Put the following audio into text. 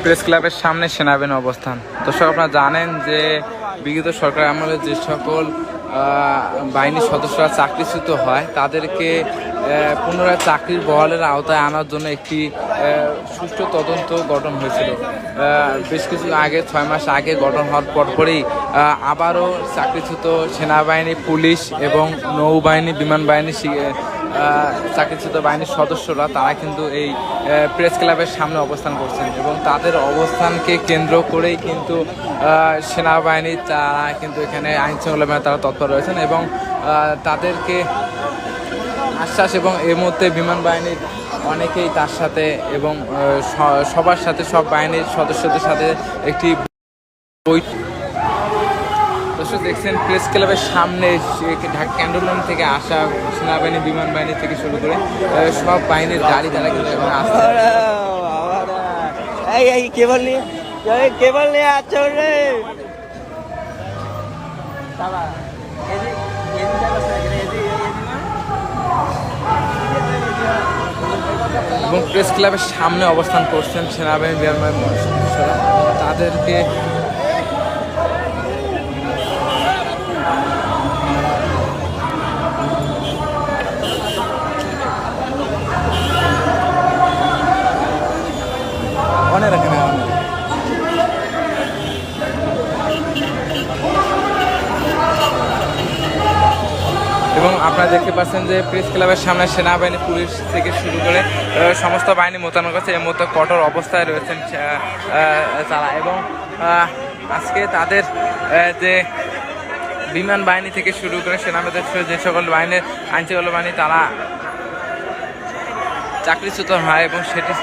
Press ক্লাবের সামনে সেনাবাহিনী অবস্থান। দর্শক, আপনারা জানেন যে বিগত সরকার আমলে যে সকল বাহিনীর সদস্যরা চাকরিচ্যুত হয় তাদেরকে পুনরায় চাকরির বহালের আওতায় আনার জন্য একটি সুষ্ঠু তদন্ত গঠন হয়েছিল। বেশ কিছু আগে 6 মাস আগে গঠন হওয়ার পরপরই আবারও চাকরিচ্যুত সেনাবাহিনী, পুলিশ এবং নৌবাহিনী, বিমান বাহিনী, চাকরিচ্যুত বাহিনীর সদস্যরা তারা কিন্তু এই প্রেস ক্লাবের সামনে অবস্থান করছেন এবং তাদের অবস্থানকে কেন্দ্র করেই কিন্তু সেনাবাহিনী তারা কিন্তু এখানে আইন শৃঙ্খলা বাহিনী তারা তৎপর রয়েছেন এবং তাদেরকে আশ্বাস, এবং এর মধ্যে বিমান বাহিনীর অনেকেই তার সাথে এবং সবার সাথে, সব বাহিনীর সদস্যদের সাথে একটি দর্শক দেখছেন প্রেস ক্লাবের সামনে ঢাকা ক্যান্টনমেন্ট থেকে আসা সেনাবাহিনী, বিমান বাহিনী থেকে শুরু করে সব বাহিনীর গাড়ি তারা কিন্তু এখন আসছে। কেবল নিয়ে আসছে রে। এবং প্রেস ক্লাবের সামনে অবস্থান করছেন সেনাবাহিনী, বিমান বাহিনীর সদস্যরা। তাদেরকে অনেক রাখেন এবং আপনারা দেখতে পাচ্ছেন যে প্রেস ক্লাবের সামনে সেনাবাহিনী, পুলিশ থেকে শুরু করে সমস্ত বাহিনী মোতায়েন করছে। এর মধ্যে কঠোর অবস্থায় রয়েছেন তারা এবং আজকে তাদের যে বিমান বাহিনী থেকে শুরু করে সেনাবাহিনী, যে সকল বাহিনীর আইনশৃঙ্খলা বাহিনী তারা চাকরিচ্যুত হয় এবং সেটি